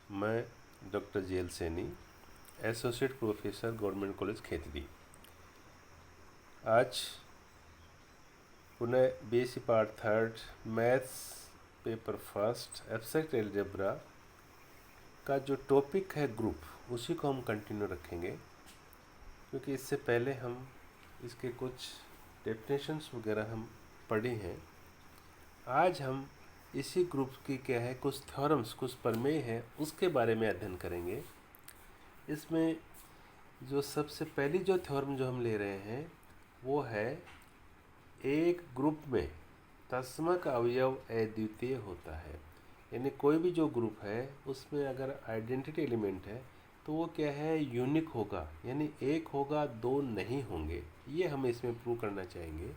मैं doctor JL Saini, associate professor government college Khetri. आज पुनः BSc part third maths paper first abstract algebra का जो टॉपिक है ग्रुप, उसी को हम कंटिन्यू रखेंगे, क्योंकि इससे पहले हम इसके कुछ डेफिनेशंस वगैरह हम पढ़े हैं। आज हम इसी ग्रुप की क्या है कुछ थ्योरम्स, कुछ प्रमेय है, उसके बारे में अध्ययन करेंगे। इसमें जो सबसे पहली जो थ्योरम जो हम ले रहे हैं वो है एक ग्रुप में तत्समक अवयव अद्वितीय होता है। यानी कोई भी जो ग्रुप है उसमें अगर आइडेंटिटी एलिमेंट है तो वो क्या है, यूनिक होगा, यानी एक होगा, दो नहीं होंगे। ये हम इसमें प्रूव करना चाहेंगे।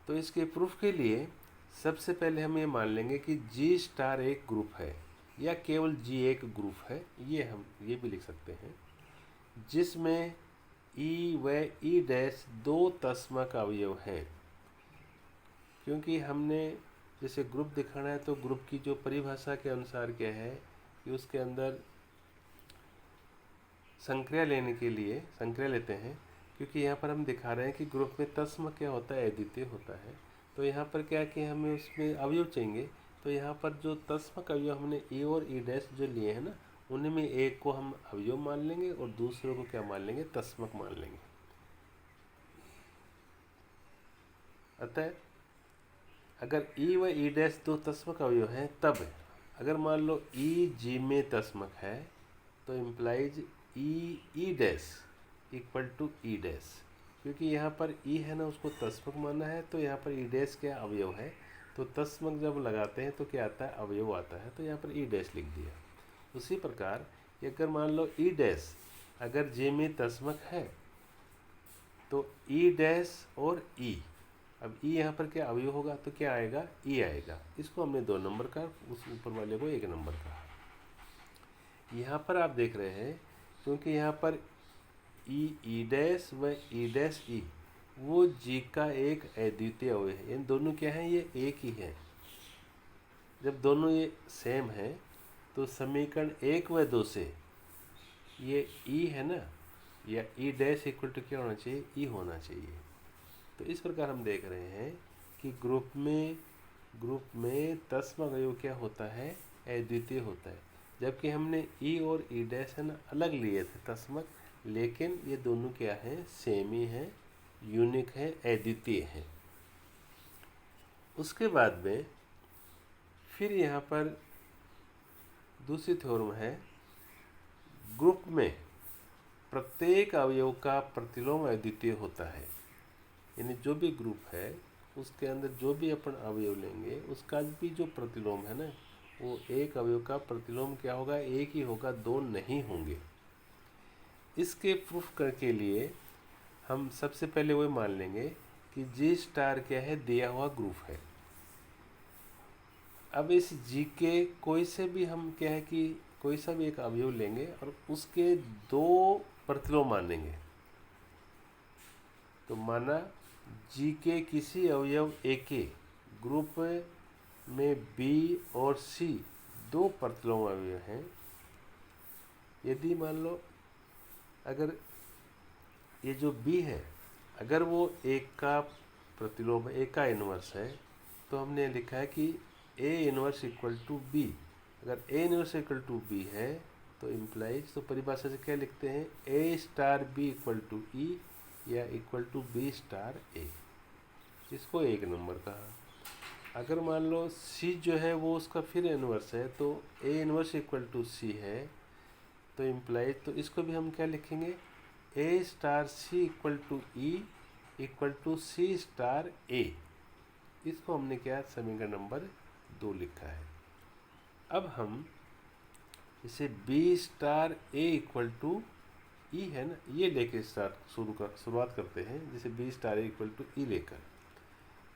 तो इसके प्रूफ के लिए सबसे पहले हम ये मान लेंगे कि जी स्टार एक ग्रुप है या केवल जी एक ग्रुप है। ये हम ये भी लिख सकते हैं जिसमें ई व ई डैश दो तत्समक अवयव हैं। क्योंकि हमने जैसे ग्रुप दिखाना है तो ग्रुप की जो परिभाषा के अनुसार क्या है कि उसके अंदर संक्रिया लेने के लिए संक्रिया लेते हैं, क्योंकि यहाँ पर हम दिखा रहे हैं कि ग्रुप में तत्समक क्या होता है, अद्वितीय होता है। तो यहाँ पर क्या है कि हमें उसमें अवयव चाहिए। तो यहाँ पर जो तत्समक अवयव हमने ए और ई डैश जो लिए हैं ना, उन्हीं में एक को हम अवयव मान लेंगे और दूसरे को क्या मान लेंगे, तत्समक मान लेंगे। अतः अगर ई व ई डैश दो तत्समक अवयव हैं, तब अगर मान लो ई जी में तत्समक है तो implies E E dash equal to E dash. क्योंकि यहाँ पर ई है ना, उसको तत्समक माना है, तो यहाँ पर ई डैश क्या अवयव है। तो तत्समक जब लगाते हैं तो क्या आता है, अवयव आता है, तो यहाँ पर ई डैश लिख दिया। उसी प्रकार अगर मान लो ई डैश अगर जे में तत्समक है तो ई डैश और ई, अब ई यहाँ पर क्या अवयव होगा तो क्या आएगा, ई आएगा। इसको हमने 2 नंबर का, उस ऊपर वाले को 1 नंबर कहा। यहाँ पर आप देख रहे हैं क्योंकि यहाँ पर ई डैश व ई डैश ई वो जी का एक अद्वितीय अवयव है। इन दोनों क्या हैं, ये एक ही है। जब दोनों ये सेम है तो समीकरण 1 व 2 से ये ई है ना, या ई डैश इक्वल टू क्या होना चाहिए, ई होना चाहिए। तो इस प्रकार हम देख रहे हैं कि ग्रुप में तत्समक अवयव क्या होता है, अद्वितीय होता है। जबकि हमने ई और ई डैश है ना अलग लिए थे तत्समक, लेकिन ये दोनों क्या हैं, सेम ही हैं, यूनिक है, अद्वितीय हैं। उसके बाद में फिर यहाँ पर दूसरी थ्योरम है, ग्रुप में प्रत्येक अवयव का प्रतिलोम अद्वितीय होता है। यानी जो भी ग्रुप है उसके अंदर जो भी अपन अवयव लेंगे उसका भी जो प्रतिलोम है ना, वो एक अवयव का प्रतिलोम क्या होगा, एक ही होगा, दो नहीं होंगे। इसके प्रूफ करके लिए हम सबसे पहले वो मान लेंगे कि जी स्टार क्या है, दिया हुआ ग्रुप है। अब इस जी के कोई से भी हम क्या है कि कोई सा भी एक अवयव लेंगे और उसके 2 प्रतिलोम मानेंगे। तो माना जी के किसी अवयव ए के ग्रुप में बी और सी 2 प्रतिलोम अवयव हैं। यदि मान लो अगर ये जो बी है अगर वो एक का प्रतिलोम, एक का इन्वर्स है, तो हमने लिखा है कि ए इन्वर्स इक्वल टू बी। अगर ए इन्वर्स इक्वल टू बी है तो इम्प्लाइज, तो परिभाषा से क्या लिखते हैं, ए star B equal to E या equal to be star A. इसको 1 नंबर कहा। अगर मान लो सी जो है वो उसका फिर इन्वर्स है, तो A inverse equal to C है, तो इम्प्लाइज, तो इसको भी हम क्या लिखेंगे, A star C equal to E equal to C star A. इसको हमने क्या समीकरण नंबर 2 लिखा है। अब हम इसे B star A equal to E है ना, ये लेके शुरुआत करते हैं, जैसे B star A equal to E लेकर।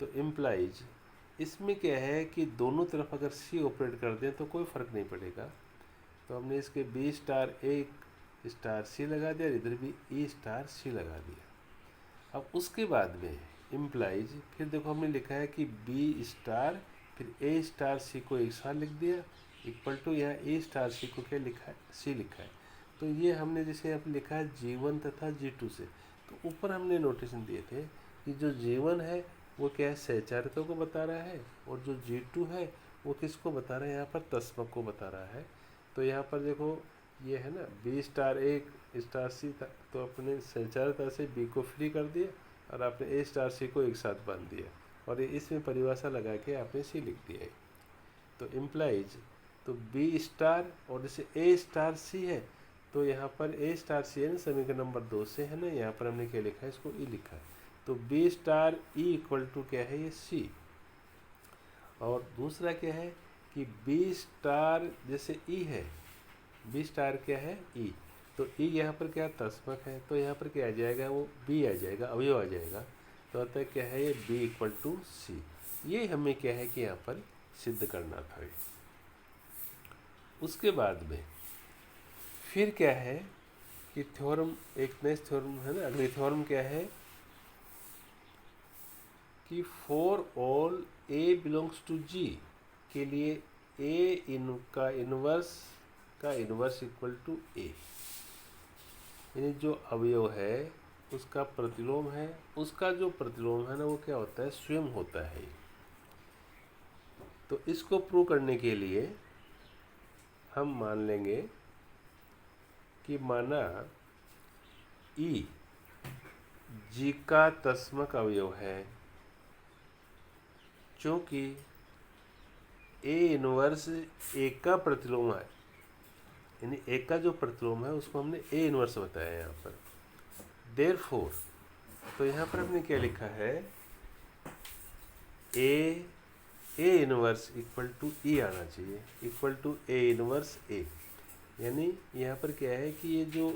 तो इम्प्लाइज इसमें क्या है कि दोनों तरफ अगर सी ऑपरेट कर दें तो कोई फ़र्क नहीं पड़ेगा। तो हमने इसके बी स्टार ए स्टार सी लगा दिया, इधर भी ई स्टार सी लगा दिया। अब उसके बाद में इम्प्लाइज फिर देखो हमने लिखा है कि बी स्टार फिर ए स्टार सी को एक साथ लिख दिया, इक्वल टू यहाँ ए स्टार सी को क्या लिखा है, सी लिखा है। तो ये हमने जैसे अब लिखा है G1 तथा G2 से, तो ऊपर हमने नोटेशन दिए थे कि जो G1 है वो क्या है, सहचारिता को बता रहा है, और जो G2 है वो किसको बता रहा है, यहाँ पर तस्मक को बता रहा है। तो यहाँ पर देखो ये है ना B star A star C था, तो अपने सहचारिता से B को फ्री कर दिया और आपने A स्टार C को एक साथ बांध दिया, और ये इसमें परिभाषा लगा के आपने C लिख दिया है। तो इम्प्लाइज तो B स्टार और जैसे A स्टार C है, तो यहाँ पर A स्टार C है ना, समीकरण नंबर 2 से है ना, यहाँ पर हमने क्या लिखा है, इसको E लिखा है। तो B star E equal to क्या है, ये C। और दूसरा क्या है कि B स्टार जैसे E है, B स्टार क्या है, E, तो E यहाँ पर क्या तस्मक है, तो यहाँ पर क्या आ जाएगा, वो B आ जाएगा, अवयव आ जाएगा। तो अतः क्या है, ये B इक्वल टू C। ये हमें क्या है कि यहाँ पर सिद्ध करना था। उसके बाद में फिर क्या है कि थ्योरम, एक नेक्स्ट थ्योरम है ना, अगली थ्योरम क्या है कि for all A belongs to G के लिए A का इन्वर्स इक्वल टू A, यानी जो अवयव है उसका प्रतिलोम है, उसका जो प्रतिलोम है ना वो क्या होता है, स्वयं होता है। तो इसको प्रूव करने के लिए हम मान लेंगे कि माना E G का तस्मक अवयव है, चूँकि A इन्वर्स A का प्रतिलोम है, यानी A का जो प्रतिलोम है उसको हमने A इन्वर्स बताया यहाँ पर। देयरफॉर तो यहाँ पर हमने क्या लिखा है, A inverse equal to E आना चाहिए, equal to A inverse A। यानी यहाँ पर क्या है कि ये जो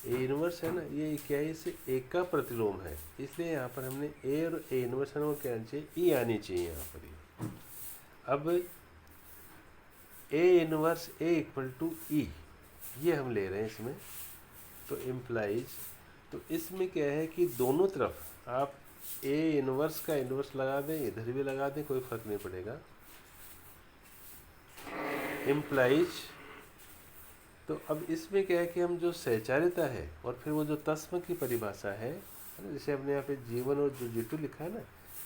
A इन्वर्स है ना, ये क्या है, इसे A का प्रतिलोम है, इसलिए यहाँ पर हमने A और A इन्वर्स है ना वो क्या आनी चाहिए, E आनी चाहिए यहाँ पर। अब A inverse A equal to E ये हम ले रहे हैं इसमें। तो इम्प्लाइज तो इसमें क्या है कि दोनों तरफ आप A इन्वर्स का इन्वर्स लगा दें, इधर भी लगा दें, कोई फर्क नहीं पड़ेगा। इम्प्लाइज तो अब इसमें क्या है कि हम जो सहचारिता है और फिर वो जो तस्म की परिभाषा है ना, जैसे हमने यहाँ पे G1 और जो G2 लिखा है ना,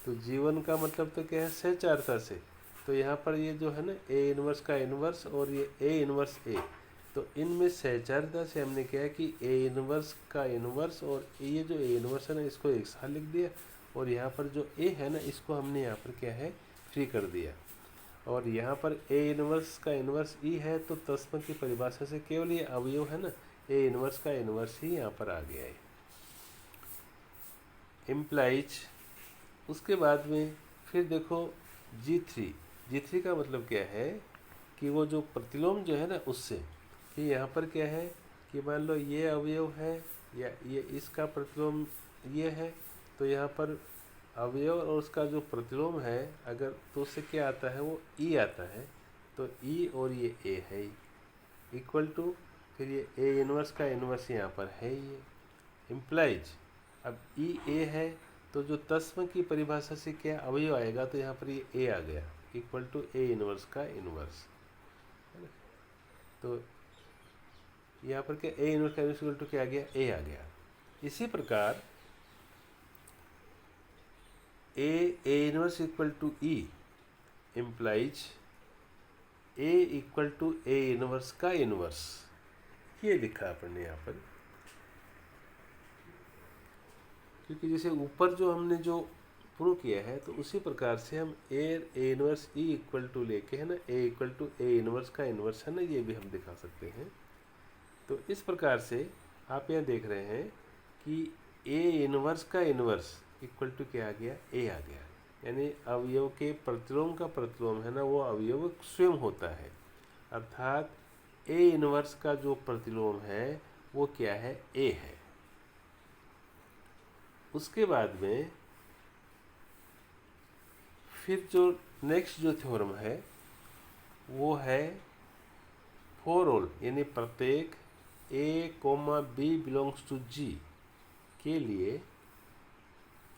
तो G1 का मतलब तो क्या है, सहचारिता से। तो यहाँ पर ये जो है ना A इन्वर्स का इन्वर्स और ये A इन्वर्स A, तो इनमें सहचारिता से हमने क्या है कि A इन्वर्स का इन्वर्स और ये जो A इन्वर्स है ना इसको एक साथ लिख दिया, और यहाँ पर जो A है ना इसको हमने यहाँ पर क्या है फ्री कर दिया, और यहाँ पर A इन्वर्स का इन्वर्स E है, तो तस्म की परिभाषा से केवल ये अवयव है ना A इन्वर्स का इन्वर्स ही यहाँ पर आ गया है। इम्प्लाइज उसके बाद में फिर देखो G3 का मतलब क्या है कि वो जो प्रतिलोम जो है ना उससे, कि यहाँ पर क्या है कि मान लो ये अवयव है या ये इसका प्रतिलोम ये है, तो यहाँ पर अवयव और उसका जो प्रतिलोम है अगर, तो उससे क्या आता है, वो E आता है। तो E और ये A है इक्वल टू, फिर ये A इन्वर्स का इन्वर्स यहाँ पर है ये। इम्प्लाइज अब E A है, तो जो तस्म की परिभाषा से क्या अवयव आएगा, तो यहाँ पर ये A आ गया इक्वल टू A इन्वर्स का इन्वर्स। तो यहाँ पर क्या A इन्वर्स का इन्वर्स इक्वल टू क्या आ गया, A आ गया। इसी प्रकार A inverse equal to E implies A equal to A inverse का इन्वर्स, ये लिखा अपन ने यहाँ पर। क्योंकि जैसे ऊपर जो हमने जो प्रूव किया है, तो उसी प्रकार से हम A inverse E equal to लेके है ना A equal to A inverse का इन्वर्स है ना, ये भी हम दिखा सकते हैं। तो इस प्रकार से आप यहाँ देख रहे हैं कि A इन्वर्स का इन्वर्स इक्वल टू क्या आ गया, A आ गया। यानी अवयव के प्रतिलोम का प्रतिलोम है ना वो अवयव स्वयं होता है, अर्थात A इन्वर्स का जो प्रतिलोम है वो क्या है, A है। उसके बाद में फिर जो नेक्स्ट जो थ्योरम है वो है फॉर ऑल, यानी प्रत्येक A, B belongs to G के लिए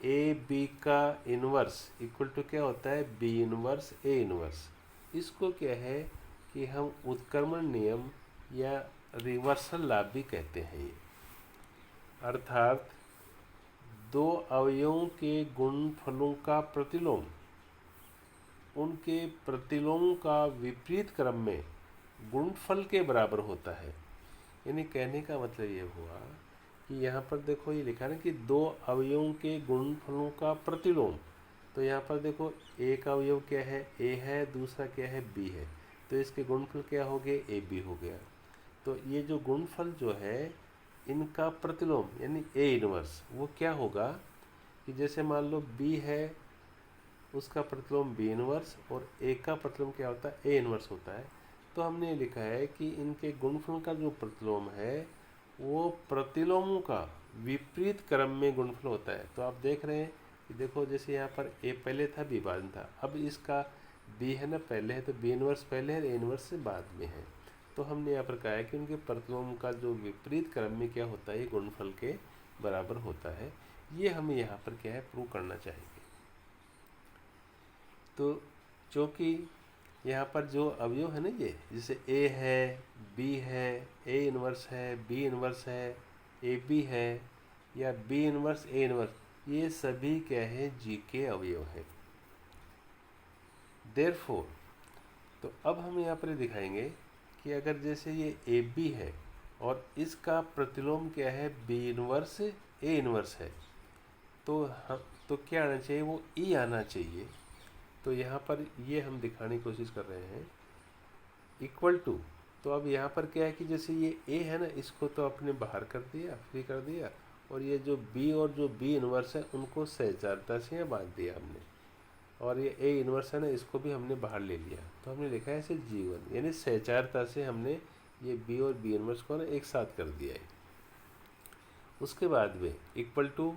A B का इन्वर्स इक्वल टू क्या होता है, B इन्वर्स A इन्वर्स। इसको क्या है कि हम उत्क्रमण नियम या रिवर्सल लॉ भी कहते हैं ये। अर्थात दो अवयवों के गुणनफलों का प्रतिलोम उनके प्रतिलोम का विपरीत क्रम में गुणनफल के बराबर होता है। यानी कहने का मतलब ये हुआ कि यहाँ पर देखो ये लिखा है ना कि दो अवयवों के गुणनफलों का प्रतिलोम। तो यहाँ पर देखो एक अवयव क्या है, ए है, दूसरा क्या है, बी है। तो इसके गुणनफल क्या हो गए, ए बी हो गया। तो ये जो गुणनफल जो है इनका प्रतिलोम यानी ए इनवर्स वो क्या होगा कि जैसे मान लो बी है उसका प्रतिलोम बी इनवर्स और ए का प्रतिलोम क्या होता है, ए इनवर्स होता है। तो हमने लिखा है कि इनके गुणनफल का जो प्रतिलोम है वो प्रतिलोमों का विपरीत क्रम में गुणनफल होता है। तो आप देख रहे हैं कि देखो जैसे यहाँ पर ए पहले था, बी बाद में था। अब इसका बी है ना पहले है, तो बी इनवर्स पहले है, ए इनवर्स से बाद में है। तो हमने यहाँ पर कहा है कि उनके प्रतिलोम का जो विपरीत क्रम में क्या होता है, ये गुणनफल के बराबर होता है। ये हमें यहाँ पर क्या है, प्रूव करना चाहिए। तो चूँकि यहाँ पर जो अवयव है ना ये, जैसे ए है, बी है, ए इनवर्स है, बी इनवर्स है, ए बी है या बी इनवर्स ए इनवर्स, ये सभी क्या है, जी के अवयव हैं। देयरफॉर तो अब हम यहाँ पर दिखाएंगे कि अगर जैसे ये ए बी है और इसका प्रतिलोम क्या है, बी इनवर्स ए इनवर्स है, तो क्या आना चाहिए, वो ई आना चाहिए। तो यहाँ पर ये हम दिखाने की कोशिश कर रहे हैं इक्वल टू। तो अब यहाँ पर क्या है कि जैसे ये ए है ना, इसको तो अपने बाहर कर दिया, फ्री कर दिया, और ये जो बी और जो बी इनवर्स है उनको सहचारता से बांध दिया हमने, और ये ए इनवर्स है ना, इसको भी हमने बाहर ले लिया। तो हमने लिखा है इसे G1, यानी सहचारता से हमने ये बी और बी इनवर्स को ना एक साथ कर दिया है। उसके बाद में इक्वल टू,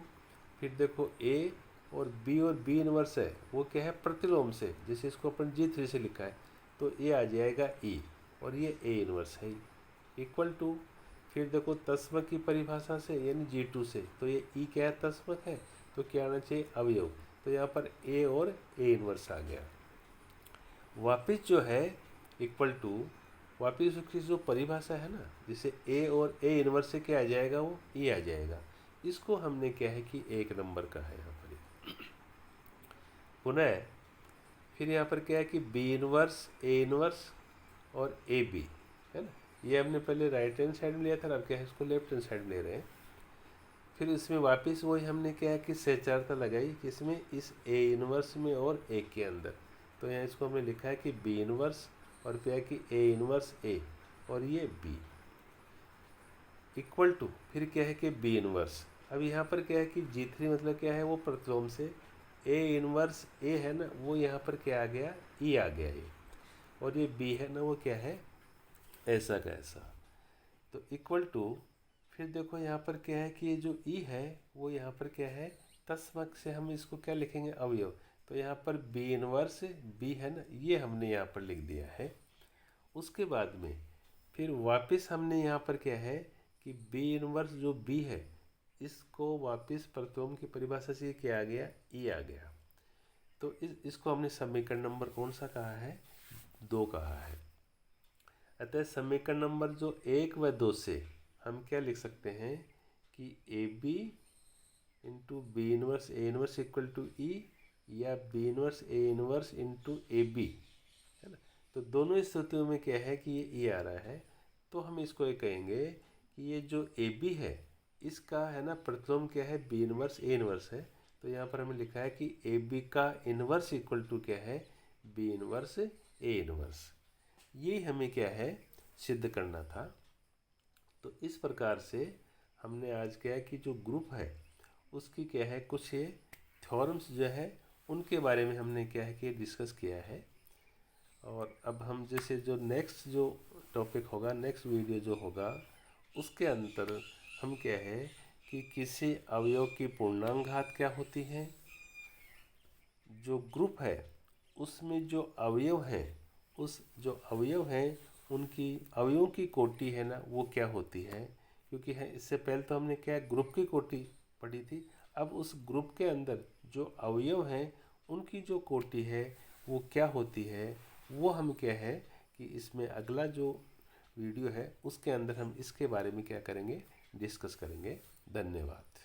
फिर देखो ए और बी इनवर्स है वो क्या है, प्रतिलोम से, जैसे इसको अपन G3 से लिखा है, तो ये आ जाएगा ई, और ये ए इनवर्स है इक्वल टू। फिर देखो तस्मक की परिभाषा से यानी G2 से, तो ये ई क्या है, तस्मक है, तो क्या आना चाहिए, अवयव। तो यहाँ पर ए और ए इनवर्स आ गया। वापिस जो है इक्वल टू, वापिस उसकी जो परिभाषा है ना, जैसे ए और ए इनवर्स से क्या आ जाएगा, वो ई आ जाएगा। इसको हमने क्या है कि एक नंबर का है यहाँ पर। पुनः फिर यहाँ पर क्या है कि बी इनवर्स ए इनवर्स और ए बी है ना, ये हमने पहले राइट हैंड साइड में लिया था, अब क्या है इसको लेफ्ट हैंड साइड में ले रहे हैं। फिर इसमें वापस वही हमने क्या है कि सहचारता लगाई किसमें, इस ए इनवर्स में और ए के अंदर। तो यहाँ इसको हमने लिखा है कि बी इनवर्स और क्या है कि ए इनवर्स ए और ये बी इक्वल टू, फिर क्या है कि बी इनवर्स। अब यहाँ पर क्या है कि G3 मतलब क्या है, वो प्रतिलोम से ए इनवर्स ए है ना, वो यहाँ पर क्या आ गया, ई आ गया ये, और ये बी है ना, वो क्या है, ऐसा का ऐसा। तो इक्वल टू, फिर देखो यहाँ पर क्या है कि ये जो ई है वो यहाँ पर क्या है, तस्मक से हम इसको क्या लिखेंगे, अवयव। तो यहाँ पर बी इनवर्स बी है ना, ये हमने यहाँ पर लिख दिया है। उसके बाद में फिर वापस हमने यहाँ पर क्या है कि बी इनवर्स जो बी है इसको वापस प्रतिलोम की परिभाषा से क्या आ गया, ई आ गया। तो इसको हमने समीकरण नंबर कौन सा कहा है, 2 कहा है। अतः समीकरण नंबर जो 1 व 2 से हम क्या लिख सकते हैं कि A B into B inverse A inverse equal to E, या B inverse A inverse into A B है ना। तो दोनों स्थितियों में क्या है कि ये ई आ रहा है। तो हम इसको ये कहेंगे कि ये जो ए बी है इसका है ना प्रतिलोम क्या है, बी इनवर्स ए इनवर्स है। तो यहाँ पर हमें लिखा है कि ए बी का इनवर्स इक्वल टू क्या है, बी इनवर्स ए इनवर्स। ये हमें क्या है सिद्ध करना था। तो इस प्रकार से हमने आज क्या है कि जो ग्रुप है उसकी क्या है कुछ ये थ्योरम्स जो है उनके बारे में हमने क्या है कि डिस्कस किया है। और अब हम जैसे जो नेक्स्ट जो टॉपिक होगा, नेक्स्ट वीडियो जो होगा, उसके अंदर हम क्या है कि किसी अवयव की पूर्णांक घात क्या होती है, जो ग्रुप है उसमें जो अवयव हैं, उस जो अवयव हैं उनकी अवयवों की कोटि है ना वो क्या होती है। क्योंकि है इससे पहले तो हमने क्या ग्रुप की कोटि पढ़ी थी, अब उस ग्रुप के अंदर जो अवयव हैं उनकी जो कोटि है वो क्या होती है, वो हम क्या है कि इसमें अगला जो वीडियो है उसके अंदर हम इसके बारे में क्या करेंगे, डिस्कस करेंगे। धन्यवाद।